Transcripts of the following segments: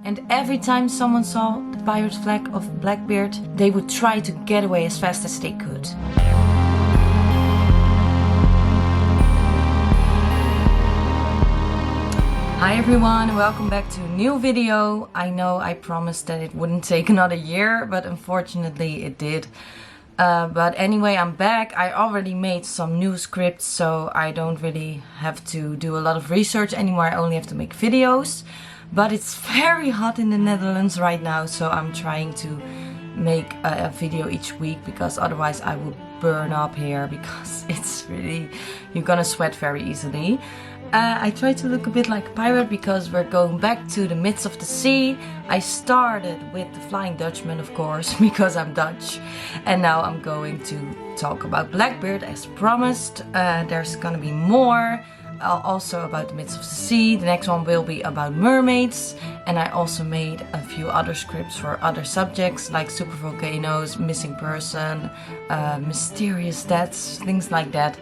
And every time someone saw the pirate flag of Blackbeard, they would try to get away as fast as they could. Hi everyone, welcome back to a new video. I know I promised that it wouldn't take another year, but unfortunately it did. But anyway, I'm back. I already made some new scripts, so I don't really have to do a lot of research anymore. I only have to make videos. But it's very hot in the Netherlands right now, so I'm trying to make a video each week, because otherwise I will burn up here, because it's really, you're gonna sweat very easily. I try to look a bit like a pirate because we're going back to the midst of the sea. I started with the Flying Dutchman, of course, because I'm Dutch. And now I'm going to talk about Blackbeard as promised. There's gonna be more. Also about the midst of the sea. The next one will be about mermaids. And I also made a few other scripts for other subjects like supervolcanoes, missing person, mysterious deaths, things like that.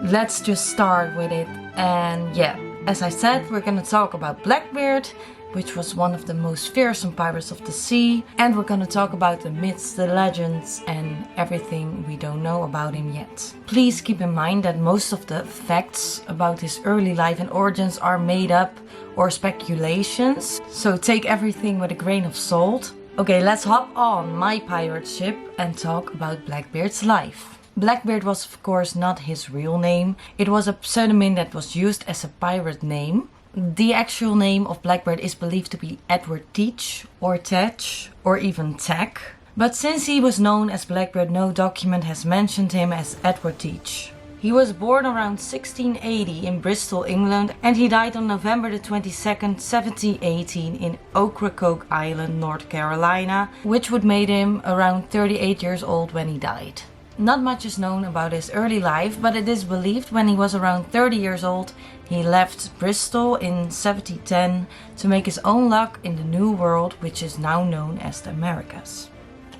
Let's just start with it. And yeah, as I said, we're gonna talk about Blackbeard, which was one of the most fearsome pirates of the sea. And we're gonna talk about the myths, the legends, and everything we don't know about him yet. Please keep in mind that most of the facts about his early life and origins are made up or speculations, so take everything with a grain of salt. Okay, let's hop on my pirate ship and talk about Blackbeard's life. Blackbeard was of course not his real name. It was a pseudonym that was used as a pirate name. The actual name of Blackbeard is believed to be Edward Teach, or Tetch, or even Tack. But since he was known as Blackbeard, no document has mentioned him as Edward Teach. He was born around 1680 in Bristol, England, and he died on November the 22nd, 1718 in Ocracoke Island, North Carolina, which would make him around 38 years old when he died. Not much is known about his early life, but it is believed when he was around 30 years old, he left Bristol in 1710 to make his own luck in the New World, which is now known as the Americas.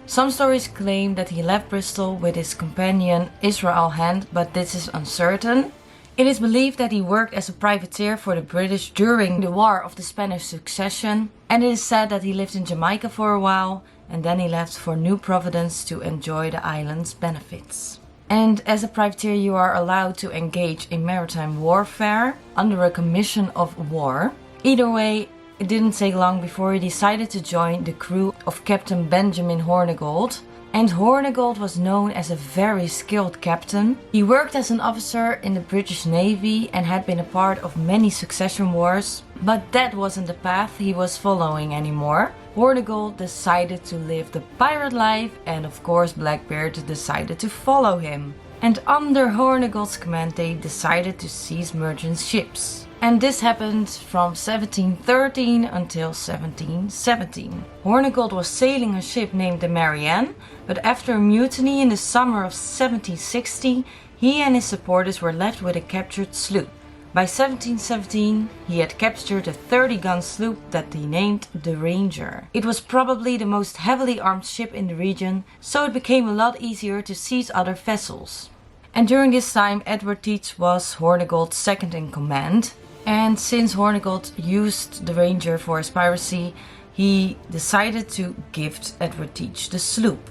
Some stories claim that he left Bristol with his companion Israel Hand, but this is uncertain. It is believed that he worked as a privateer for the British during the War of the Spanish Succession, and it is said that he lived in Jamaica for a while, and then he left for New Providence to enjoy the island's benefits. And as a privateer you are allowed to engage in maritime warfare under a commission of war. Either way, it didn't take long before he decided to join the crew of Captain Benjamin Hornigold. And Hornigold was known as a very skilled captain. He worked as an officer in the British Navy and had been a part of many succession wars, but that wasn't the path he was following anymore. Hornigold decided to live the pirate life, and of course Blackbeard decided to follow him. And under Hornigold's command they decided to seize merchant ships. And this happened from 1713 until 1717. Hornigold was sailing a ship named the Marianne, but after a mutiny in the summer of 1760, he and his supporters were left with a captured sloop. By 1717, he had captured a 30-gun sloop that he named the Ranger. It was probably the most heavily armed ship in the region, so it became a lot easier to seize other vessels. And during this time, Edward Teach was Hornigold's second in command. And since Hornigold used the Ranger for his piracy, he decided to gift Edward Teach the sloop.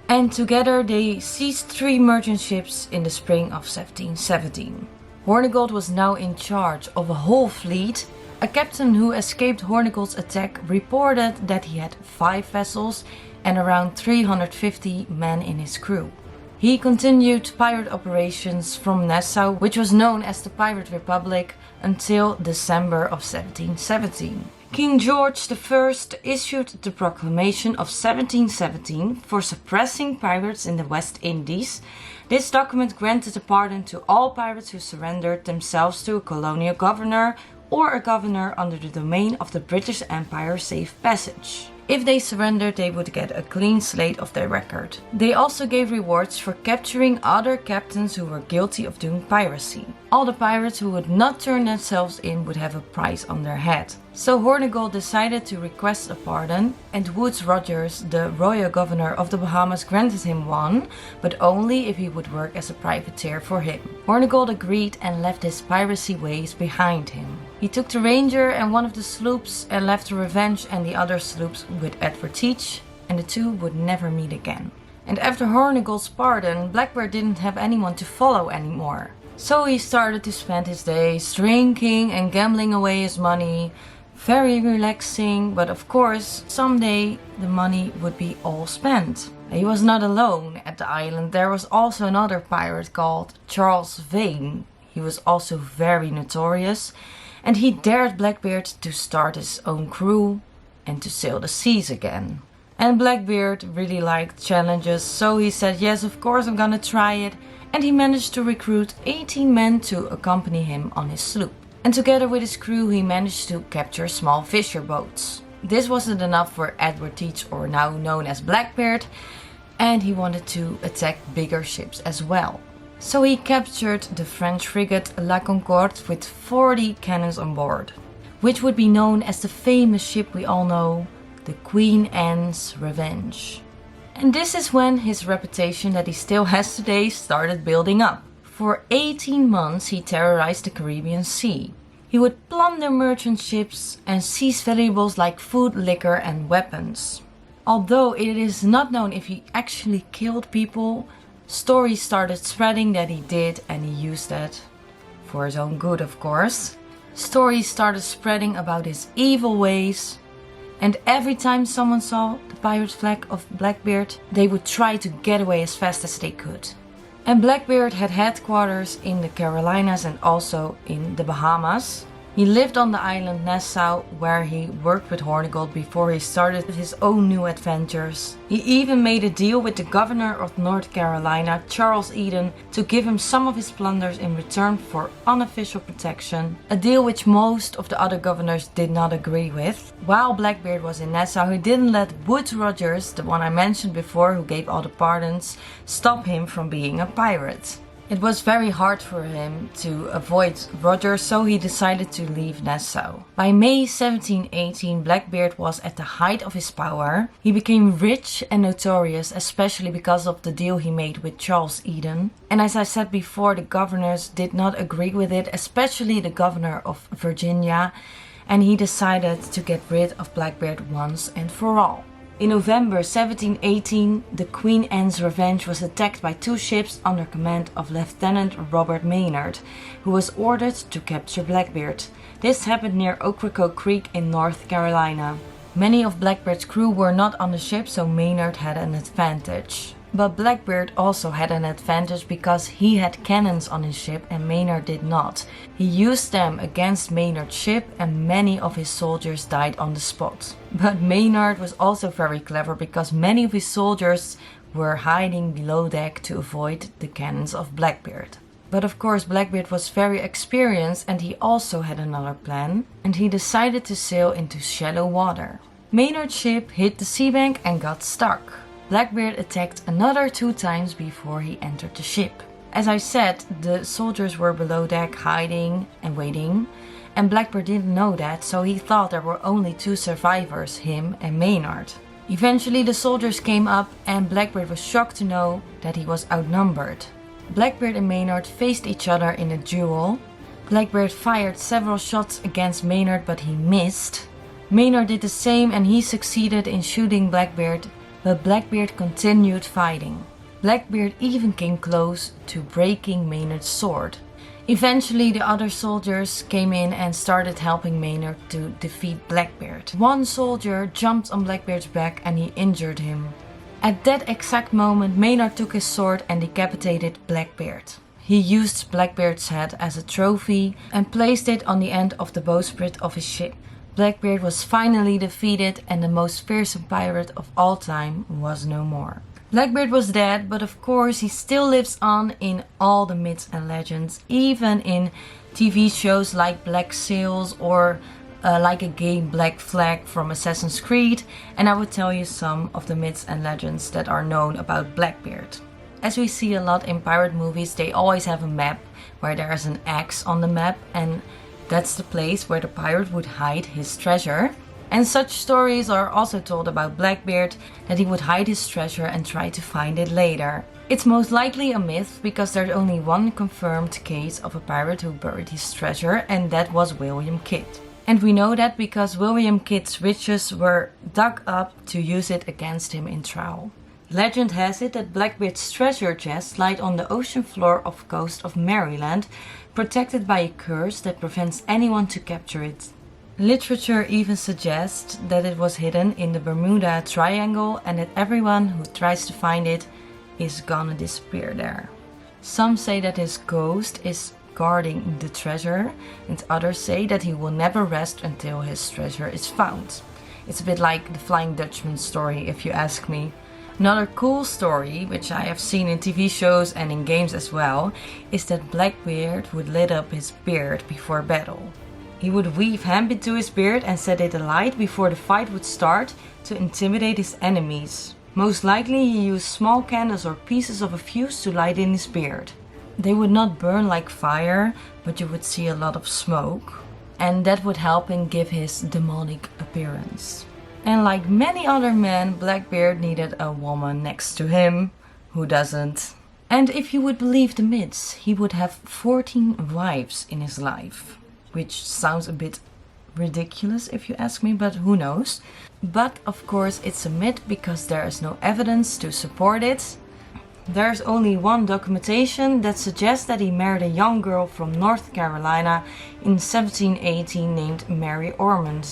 And together they seized 3 merchant ships in the spring of 1717. Hornigold was now in charge of a whole fleet. A captain who escaped Hornigold's attack reported that he had 5 vessels and around 350 men in his crew. He continued pirate operations from Nassau, which was known as the Pirate Republic, until December of 1717. King George I issued the Proclamation of 1717 for suppressing pirates in the West Indies. This document granted a pardon to all pirates who surrendered themselves to a colonial governor or a governor under the domain of the British Empire safe passage. If they surrendered, they would get a clean slate of their record. They also gave rewards for capturing other captains who were guilty of doing piracy. All the pirates who would not turn themselves in would have a price on their head. So Hornigold decided to request a pardon, and Woodes Rogers, the royal governor of the Bahamas, granted him one, but only if he would work as a privateer for him. Hornigold agreed and left his piracy ways behind him. He took the Ranger and one of the sloops and left the Revenge and the other sloops with Edward Teach, and the two would never meet again. And after Hornigold's pardon, Blackbeard didn't have anyone to follow anymore. So he started to spend his days drinking and gambling away his money. Very relaxing, but of course, someday the money would be all spent. He was not alone at the island. There was also another pirate called Charles Vane. He was also very notorious, and he dared Blackbeard to start his own crew and to sail the seas again. And Blackbeard really liked challenges, so he said, yes, of course I'm gonna try it. And he managed to recruit 18 men to accompany him on his sloop. And together with his crew he managed to capture small fisher boats. This wasn't enough for Edward Teach, or now known as Blackbeard, and he wanted to attack bigger ships as well. So he captured the French frigate La Concorde with 40 cannons on board, which would be known as the famous ship we all know, the Queen Anne's Revenge. And this is when his reputation that he still has today started building up. For 18 months he terrorized the Caribbean Sea. He would plunder merchant ships and seize valuables like food, liquor and weapons. Although it is not known if he actually killed people, stories started spreading that he did, and he used that for his own good, of course. Stories started spreading about his evil ways, and every time someone saw the pirate flag of Blackbeard, they would try to get away as fast as they could. And Blackbeard had headquarters in the Carolinas and also in the Bahamas. He lived on the island Nassau, where he worked with Hornigold before he started his own new adventures. He even made a deal with the governor of North Carolina, Charles Eden, to give him some of his plunders in return for unofficial protection, a deal which most of the other governors did not agree with. While Blackbeard was in Nassau, he didn't let Wood Rogers, the one I mentioned before who gave all the pardons, stop him from being a pirate. It was very hard for him to avoid Rogers, so he decided to leave Nassau. By May 1718, Blackbeard was at the height of his power. He became rich and notorious, especially because of the deal he made with Charles Eden. And as I said before, the governors did not agree with it, especially the governor of Virginia, and he decided to get rid of Blackbeard once and for all. In November 1718, the Queen Anne's Revenge was attacked by two ships under command of Lieutenant Robert Maynard, who was ordered to capture Blackbeard. This happened near Ocracoke Creek in North Carolina. Many of Blackbeard's crew were not on the ship, so Maynard had an advantage. But Blackbeard also had an advantage because he had cannons on his ship and Maynard did not. He used them against Maynard's ship and many of his soldiers died on the spot. But Maynard was also very clever because many of his soldiers were hiding below deck to avoid the cannons of Blackbeard. But of course Blackbeard was very experienced and he also had another plan, and he decided to sail into shallow water. Maynard's ship hit the seabank and got stuck. Blackbeard attacked another 2 times before he entered the ship. As I said, the soldiers were below deck hiding and waiting, and Blackbeard didn't know that, so he thought there were only 2 survivors, him and Maynard. Eventually the soldiers came up and Blackbeard was shocked to know that he was outnumbered. Blackbeard and Maynard faced each other in a duel. Blackbeard fired several shots against Maynard but he missed. Maynard did the same and he succeeded in shooting Blackbeard, but Blackbeard continued fighting. Blackbeard even came close to breaking Maynard's sword. Eventually the other soldiers came in and started helping Maynard to defeat Blackbeard. One soldier jumped on Blackbeard's back and he injured him. At that exact moment Maynard took his sword and decapitated Blackbeard. He used Blackbeard's head as a trophy and placed it on the end of the bowsprit of his ship. Blackbeard was finally defeated and the most fearsome pirate of all time was no more. Blackbeard was dead, but of course he still lives on in all the myths and legends, even in TV shows like Black Sails or like a game Black Flag from Assassin's Creed, and I will tell you some of the myths and legends that are known about Blackbeard. As we see a lot in pirate movies, they always have a map where there is an X on the map, and that's the place where the pirate would hide his treasure. And such stories are also told about Blackbeard, that he would hide his treasure and try to find it later. It's most likely a myth because there's only one confirmed case of a pirate who buried his treasure, and that was William Kidd. And we know that because William Kidd's riches were dug up to use it against him in trial. Legend has it that Blackbeard's treasure chest lies on the ocean floor of the coast of Maryland, protected by a curse that prevents anyone to capture it. Literature even suggests that it was hidden in the Bermuda Triangle and that everyone who tries to find it is gonna disappear there. Some say that his ghost is guarding the treasure, and others say that he will never rest until his treasure is found. It's a bit like the Flying Dutchman story, if you ask me. Another cool story, which I have seen in TV shows and in games as well, is that Blackbeard would lit up his beard before battle. He would weave hemp into his beard and set it alight before the fight would start to intimidate his enemies. Most likely he used small candles or pieces of a fuse to light in his beard. They would not burn like fire, but you would see a lot of smoke, and that would help him give his demonic appearance. And like many other men, Blackbeard needed a woman next to him. Who doesn't? And if you would believe the myths, he would have 14 wives in his life. Which sounds a bit ridiculous if you ask me, but who knows. But of course it's a myth because there is no evidence to support it. There's only one documentation that suggests that he married a young girl from North Carolina in 1718 named Mary Ormond.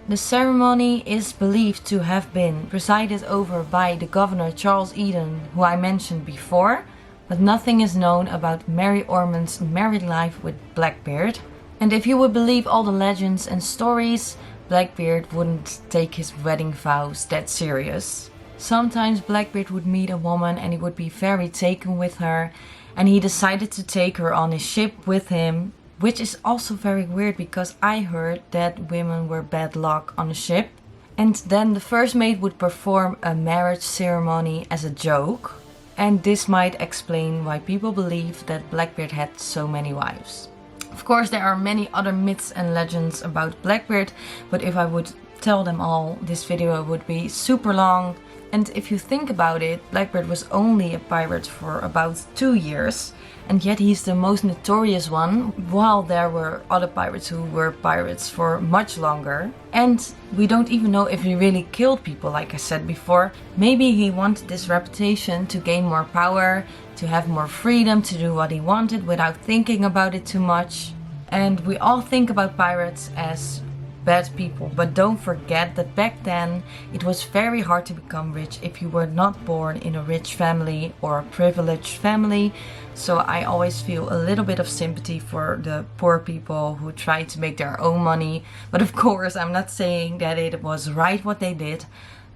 The ceremony is believed to have been presided over by the governor Charles Eden, who I mentioned before, but nothing is known about Mary Ormond's married life with Blackbeard. And if you would believe all the legends and stories, Blackbeard wouldn't take his wedding vows that serious. Sometimes Blackbeard would meet a woman and he would be very taken with her, and he decided to take her on his ship with him, which is also very weird because I heard that women were bad luck on a ship. And then the first mate would perform a marriage ceremony as a joke, and this might explain why people believe that Blackbeard had so many wives. Of course, there are many other myths and legends about Blackbeard, but if I would tell them all, this video would be super long. And if you think about it, Blackbeard was only a pirate for about 2 years, and yet he's the most notorious one, while there were other pirates who were pirates for much longer. And we don't even know if he really killed people, like I said before. Maybe he wanted this reputation to gain more power, to have more freedom to do what he wanted without thinking about it too much. And we all think about pirates as bad people, but don't forget that back then it was very hard to become rich if you were not born in a rich family or a privileged family. So I always feel a little bit of sympathy for the poor people who try to make their own money. But of course I'm not saying that it was right what they did,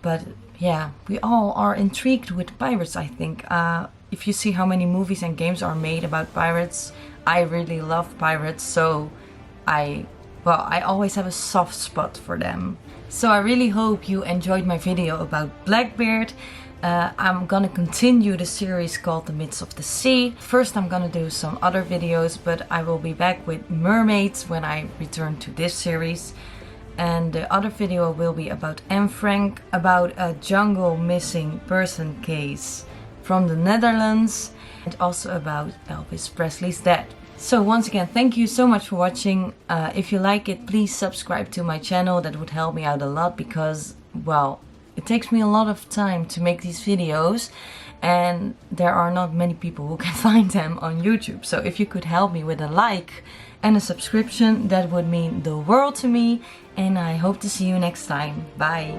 but yeah, we all are intrigued with pirates, I think. If you see how many movies and games are made about pirates, I really love pirates, so I always have a soft spot for them. So I really hope you enjoyed my video about Blackbeard. I'm gonna continue the series called The Myths of the Sea. First I'm gonna do some other videos, but I will be back with mermaids when I return to this series. And the other video will be about Anne Frank, about a jungle missing person case from the Netherlands, and also about Elvis Presley's death. So once again, thank you so much for watching. If you like it, please subscribe to my channel. That would help me out a lot because, well, it takes me a lot of time to make these videos and there are not many people who can find them on YouTube. So if you could help me with a like and a subscription, that would mean the world to me. And I hope to see you next time. Bye.